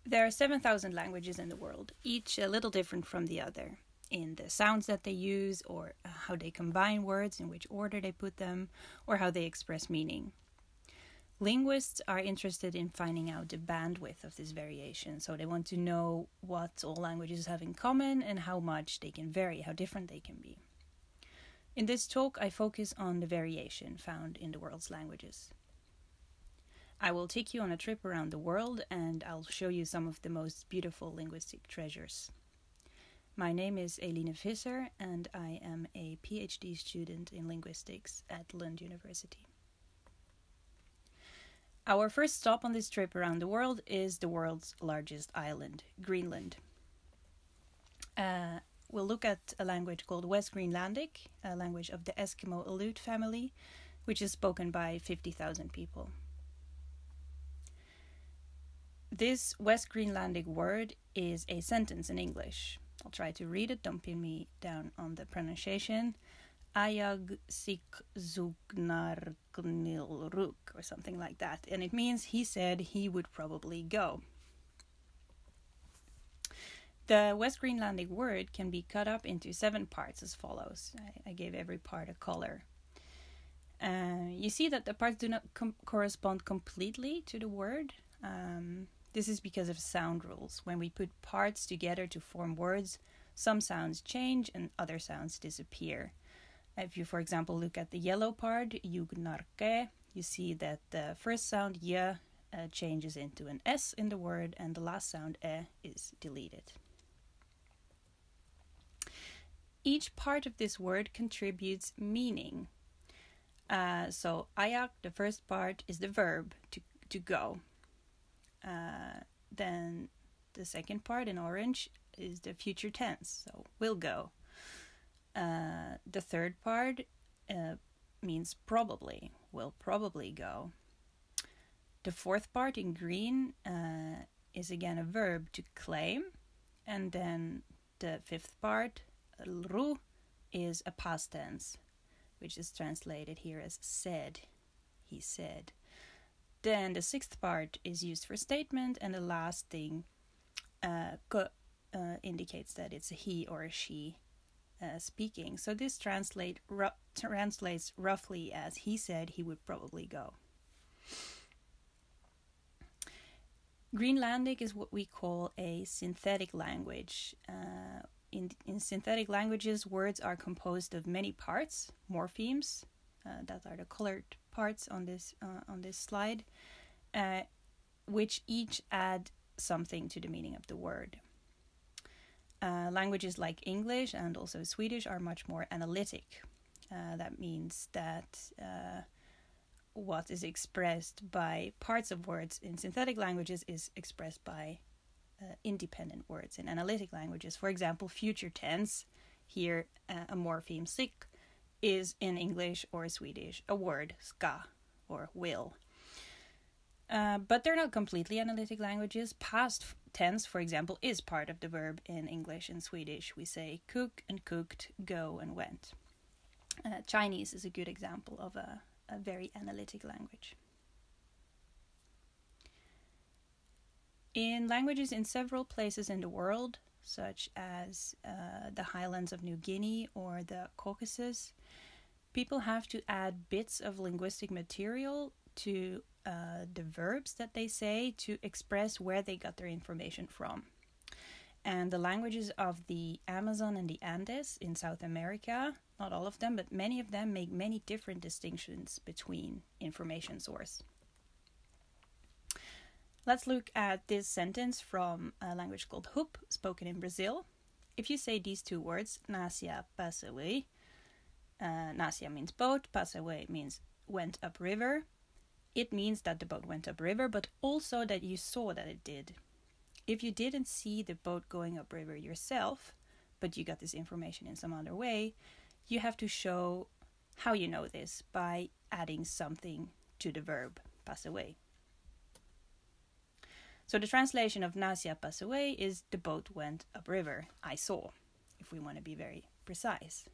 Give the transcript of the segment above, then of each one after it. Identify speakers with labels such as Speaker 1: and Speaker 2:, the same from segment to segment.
Speaker 1: There are 7,000 languages in the world, each a little different from the other, in the sounds that they use, or how they combine words, in which order they put them, or how they express meaning. Linguists are interested in finding out the bandwidth of this variation, so they want to know what all languages have in common and how much they can vary, how different they can be. In this talk, I focus on the variation found in the world's languages. I will take you on a trip around the world and I'll show you some of the most beautiful linguistic treasures. My name is Eline Visser and I am a PhD student in linguistics at Lunds University. Our first stop on this trip around the world is the world's largest island, Greenland. We'll look at a language called West Greenlandic, a language of the Eskimo Aleut family, which is spoken by 50,000 people. This West Greenlandic word is a sentence in English. I'll try to read it, don't pin me down on the pronunciation. Ayag sik zugnar gnilruk, or something like that. And it means he said he would probably go. The West Greenlandic word can be cut up into 7 parts as follows. I gave every part a color. You see that the parts do not correspond completely to the word. This is because of sound rules. When we put parts together to form words, some sounds change and other sounds disappear. If you, for example, look at the yellow part, jugnarke, you see that the first sound, y, changes into an S in the word, and the last sound, e, is deleted. Each part of this word contributes meaning. So, ayak, the first part, is the verb, to go. Then the second part in orange is the future tense, so will go. The third part means probably, will probably go. The fourth part in green is again a verb, to claim. And then the fifth part, ru, is a past tense, which is translated here as said, he said. Then the sixth part is used for statement, and the last thing indicates that it's a he or a she speaking. So this translates roughly as he said he would probably go. Greenlandic is what we call a synthetic language. In synthetic languages, words are composed of many parts, morphemes, that are the colored parts on this slide, which each add something to the meaning of the word. Languages like English and also Swedish are much more analytic. That means that what is expressed by parts of words in synthetic languages is expressed by independent words in analytic languages. For example, future tense, here a morpheme sik, is in English or Swedish a word, ska, or will. But they're not completely analytic languages. Past tense, for example, is part of the verb in English and Swedish. We say cook and cooked, go and went. Chinese is a good example of a very analytic language. In languages in several places in the world, such as the highlands of New Guinea or the Caucasus, people have to add bits of linguistic material to the verbs that they say to express where they got their information from. And the languages of the Amazon and the Andes in South America, not all of them, but many of them make many different distinctions between information source. Let's look at this sentence from a language called Hoop, spoken in Brazil. If you say these two words, Nasia pass away, Nasia means boat, pass away means went upriver. It means that the boat went upriver, but also that you saw that it did. If you didn't see the boat going upriver yourself, but you got this information in some other way, you have to show how you know this by adding something to the verb, pass away. So the translation of Nasia pass away is the boat went upriver, I saw, if we want to be very precise.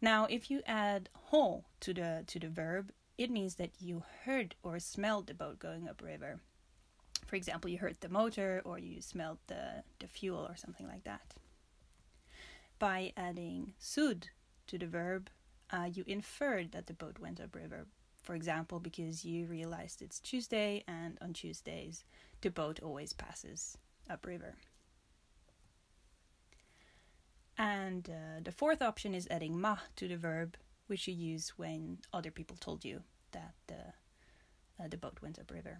Speaker 1: Now, if you add ho to the verb, it means that you heard or smelled the boat going upriver. For example, you heard the motor or you smelled the fuel or something like that. By adding sud to the verb, you inferred that the boat went upriver. For example, because you realized it's Tuesday and on Tuesdays the boat always passes upriver. And the fourth option is adding ma to the verb, which you use when other people told you that the boat went upriver.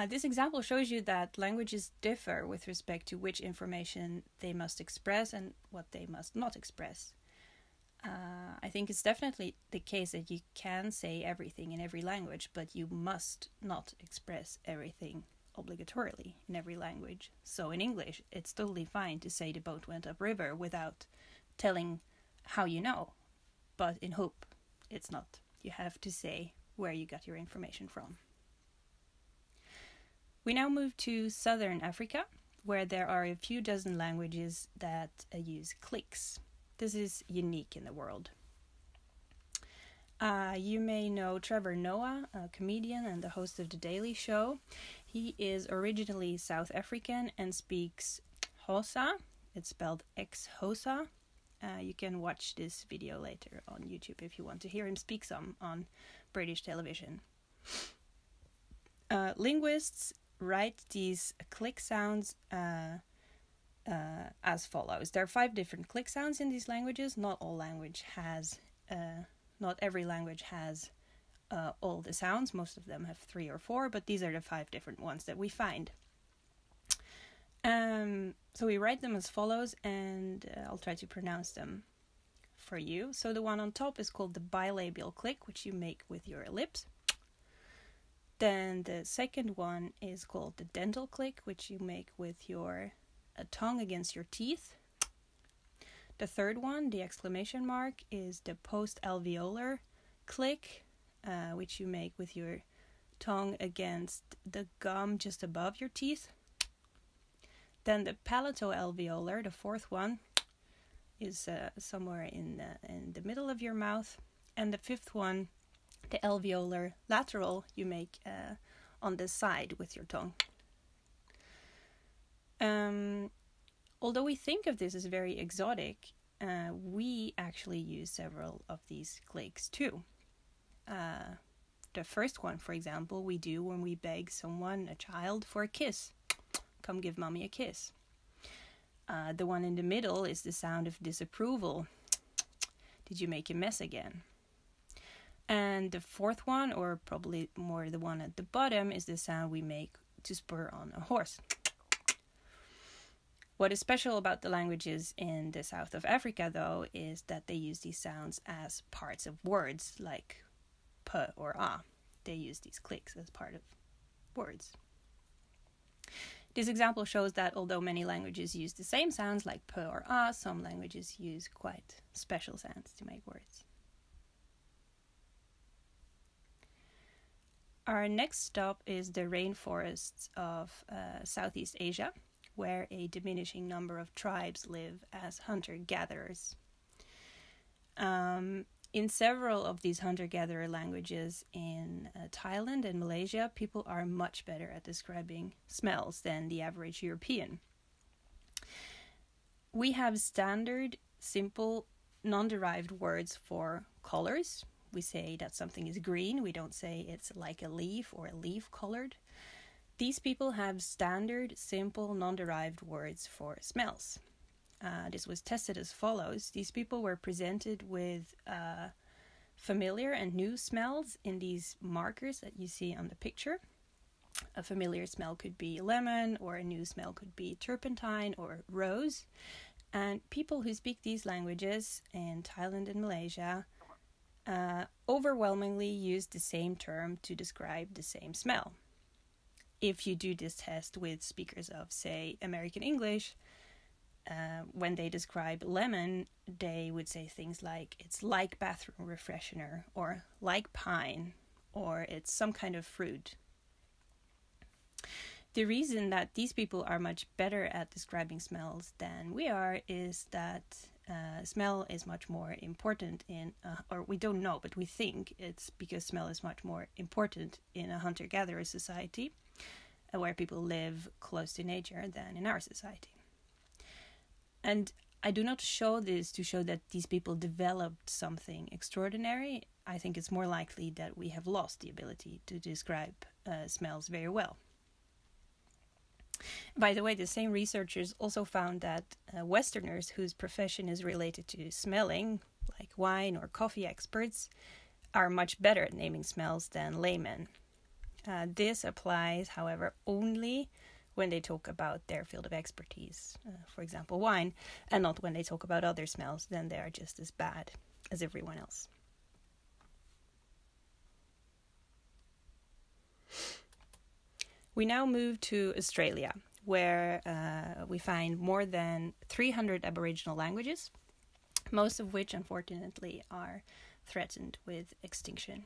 Speaker 1: This example shows you that languages differ with respect to which information they must express and what they must not express. I think it's definitely the case that you can say everything in every language, but you must not express everything obligatorily in every language. So in English, it's totally fine to say the boat went upriver without telling how you know. But in Hope, it's not. You have to say where you got your information from. We now move to Southern Africa, where there are a few dozen languages that use clicks. This is unique in the world. You may know Trevor Noah, a comedian and the host of The Daily Show. He is originally South African and speaks Xhosa. It's spelled Xhosa. You can watch this video later on YouTube if you want to hear him speak some on British television. Linguists write these click sounds as follows. There are 5 different click sounds in these languages. Not every language has all the sounds. Most of them have 3 or 4, but these are the 5 different ones that we find. So we write them as follows, and I'll try to pronounce them for you. So the one on top is called the bilabial click, which you make with your lips. Then the second one is called the dental click, which you make with your tongue against your teeth. The third one, the exclamation mark, is the post-alveolar click, which you make with your tongue against the gum just above your teeth. Then the palatoalveolar, the fourth one, is somewhere in the middle of your mouth. And the fifth one, the alveolar lateral, you make on the side with your tongue. Although we think of this as very exotic, we actually use several of these clicks too. The first one, for example, we do when we beg someone, a child, for a kiss. Come give mommy a kiss. The one in the middle is the sound of disapproval. Did you make a mess again? And the fourth one, or probably more the one at the bottom, is the sound we make to spur on a horse. What is special about the languages in the south of Africa, though, is that they use these sounds as parts of words, like p or a. They use these clicks as part of words. This example shows that although many languages use the same sounds like p or a, some languages use quite special sounds to make words. Our next stop is the rainforests of Southeast Asia, where a diminishing number of tribes live as hunter-gatherers. In several of these hunter-gatherer languages in Thailand and Malaysia, people are much better at describing smells than the average European. We have standard, simple, non-derived words for colors. We say that something is green. We don't say it's like a leaf or a leaf colored. These people have standard, simple, non-derived words for smells. This was tested as follows. These people were presented with familiar and new smells in these markers that you see on the picture. A familiar smell could be lemon, or a new smell could be turpentine or rose. And people who speak these languages in Thailand and Malaysia overwhelmingly use the same term to describe the same smell. If you do this test with speakers of, say, American English, when they describe lemon, they would say things like, it's like bathroom refreshener, or like pine, or it's some kind of fruit. The reason that these people are much better at describing smells than we are is that smell is much more important in, or we don't know, but we think it's because smell is much more important in a hunter-gatherer society where people live close to nature than in our society. And I do not show this to show that these people developed something extraordinary. I think it's more likely that we have lost the ability to describe smells very well. By the way, the same researchers also found that Westerners whose profession is related to smelling, like wine or coffee experts, are much better at naming smells than laymen. This applies, however, only when they talk about their field of expertise, for example, wine, and not when they talk about other smells, then they are just as bad as everyone else. We now move to Australia, where we find more than 300 Aboriginal languages, most of which, unfortunately, are threatened with extinction.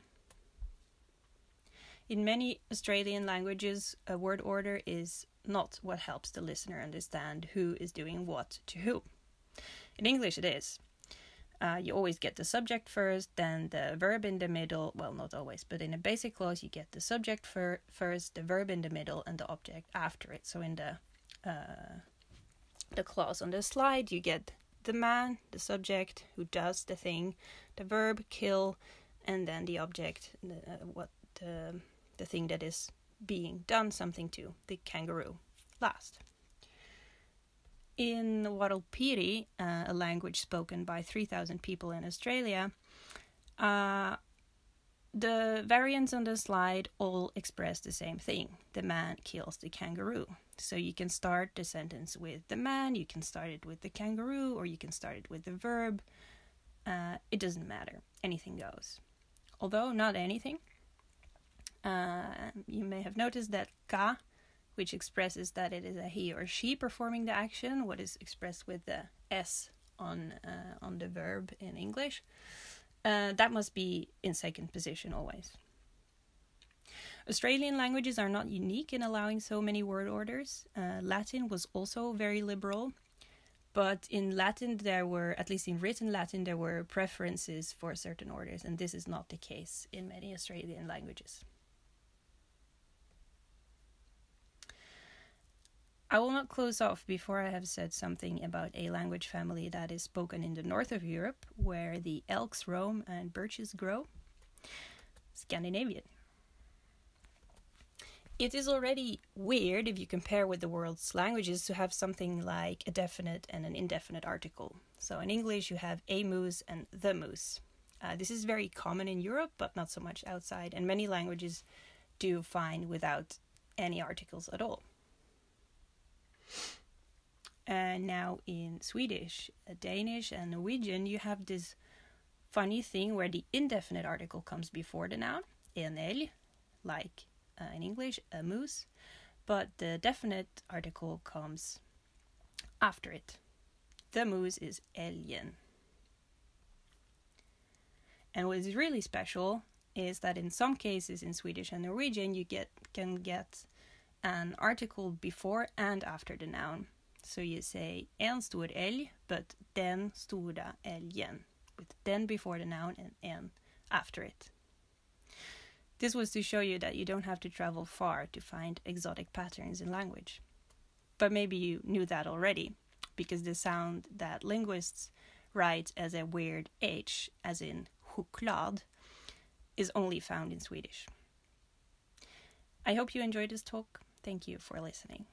Speaker 1: In many Australian languages, a word order is not what helps the listener understand who is doing what to who. In English, it is. You always get the subject first, then the verb in the middle. Well, not always, but in a basic clause, you get the subject first, the verb in the middle, and the object after it. So in the clause on the slide, you get the man, the subject who does the thing, the verb kill, and then the object, the thing that is being done something to, the kangaroo, last. In Warlpiri, a language spoken by 3,000 people in Australia, the variants on the slide all express the same thing. The man kills the kangaroo. So you can start the sentence with the man, you can start it with the kangaroo, or you can start it with the verb. It doesn't matter. Anything goes. Although not anything. You may have noticed that ka, which expresses that it is a he or she performing the action, what is expressed with the s on the verb in English, that must be in second position always. Australian languages are not unique in allowing so many word orders. Latin was also very liberal, but in Latin there were, at least in written Latin, there were preferences for certain orders, and this is not the case in many Australian languages. I will not close off before I have said something about a language family that is spoken in the north of Europe, where the elks roam and birches grow. Scandinavian. It is already weird, if you compare with the world's languages, to have something like a definite and an indefinite article. So in English you have a moose and the moose. This is very common in Europe, but not so much outside, and many languages do fine without any articles at all. Now in Swedish, Danish, and Norwegian, you have this funny thing where the indefinite article comes before the noun, en älg, like in English, a moose, but the definite article comes after it. The moose is älgen. And what is really special is that in some cases in Swedish and Norwegian, you can get an article before and after the noun. So you say en stor älg, but den stora älgen, with den before the noun and en after it. This was to show you that you don't have to travel far to find exotic patterns in language. But maybe you knew that already, because the sound that linguists write as a weird H, as in choklad, is only found in Swedish. I hope you enjoyed this talk. Thank you for listening.